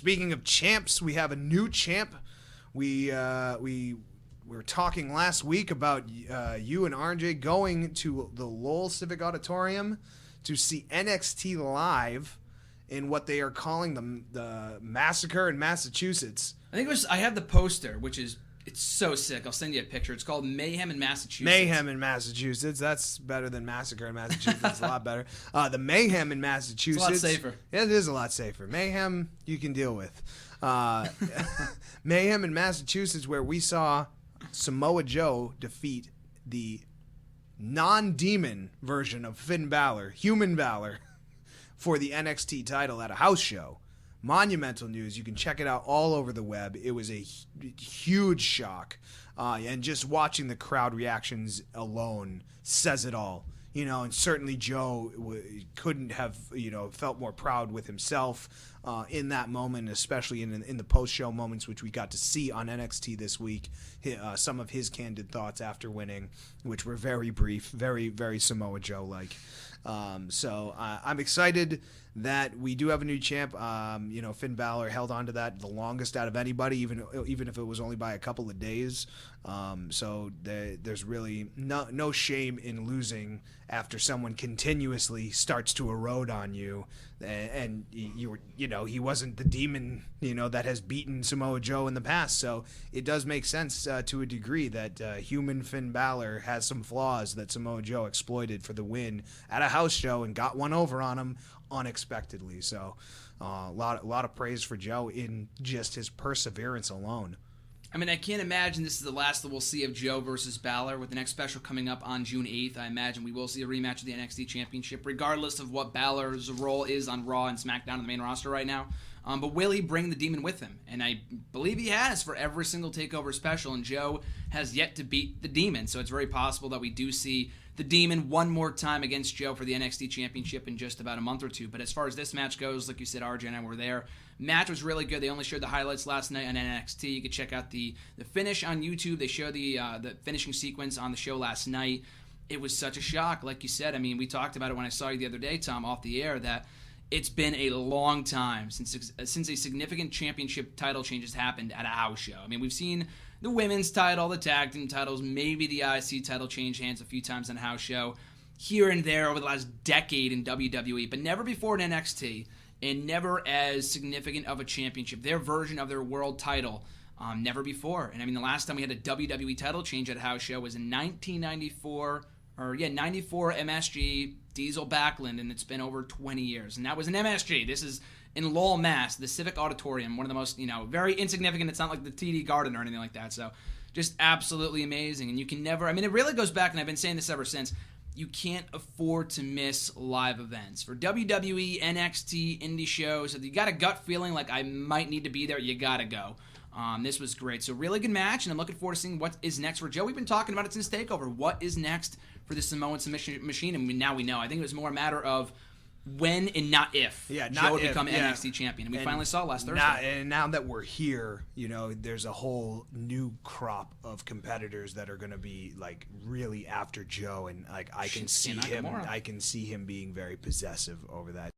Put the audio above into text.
Speaking of champs, we have a new champ. We were talking last week about you and RJ going to the Lowell Civic Auditorium to see NXT live in what they are calling the Massacre in Massachusetts. I have the poster, it's so sick. I'll send you a picture. It's called Mayhem in Massachusetts. Mayhem in Massachusetts. That's better than Massacre in Massachusetts. It's a lot better. The Mayhem in Massachusetts. It's a lot safer. Yeah, it is a lot safer. Mayhem you can deal with. Mayhem in Massachusetts, where we saw Samoa Joe defeat the non-demon version of Finn Balor, Human Balor, for the NXT title at a house show. Monumental news. You can check it out all over the web. It was a huge shock. And just watching the crowd reactions alone says it all. And certainly Joe couldn't have, felt more proud with himself in that moment, especially in the post-show moments, which we got to see on NXT this week. Some of his candid thoughts after winning, which were very brief, very, very Samoa Joe-like. So I'm excited that we do have a new champ. Finn Balor held on to that the longest out of anybody, even if it was only by a couple of days. So there's really no shame in losing after someone continuously starts to erode on you, and he wasn't the demon that has beaten Samoa Joe in the past. So it does make sense to a degree that human Finn Balor has some flaws that Samoa Joe exploited for the win at a house show and got one over on him unexpectedly. So a lot of praise for Joe in just his perseverance alone. I mean, I can't imagine this is the last that we'll see of Joe versus Balor. With the next special coming up on June 8th, I imagine we will see a rematch of the NXT Championship, regardless of what Balor's role is on Raw and SmackDown on the main roster right now. But will he bring the demon with him? And I believe he has for every single TakeOver special, and Joe has yet to beat the demon. So it's very possible that we do see the demon one more time against Joe for the NXT Championship in just about a month or two. But as far as this match goes, like you said, RJ and I were there. Match was really good. They only showed the highlights last night on NXT. You could check out the finish on YouTube. They showed the finishing sequence on the show last night. It was such a shock. Like you said, I mean, we talked about it when I saw you the other day, Tom, off the air, that it's been a long time since a significant championship title change has happened at a house show. I mean, we've seen the women's title, the tag team titles, maybe the IC title change hands a few times on a house show, here and there over the last decade in WWE, but never before in NXT, and never as significant of a championship. Their version of their world title, never before. And I mean, the last time we had a WWE title change at a house show was in 94 MSG, Diesel Backlund, and it's been over 20 years. And that was an MSG. This is in Lowell, Mass, the Civic Auditorium, one of the most, very insignificant. It's not like the TD Garden or anything like that. So just absolutely amazing. And you can never, I mean, it really goes back, and I've been saying this ever since, you can't afford to miss live events. For WWE, NXT, indie shows, if you got a gut feeling like I might need to be there, you got to go. This was great. So really good match, and I'm looking forward to seeing what is next for Joe. We've been talking about it since TakeOver. What is next for the Samoan submission machine? And now we know. I think it was more a matter of when and not if Joe would become NXT champion. And we finally saw last Thursday. And now that we're here, there's a whole new crop of competitors that are going to be like really after Joe, and like I can see him being very possessive over that.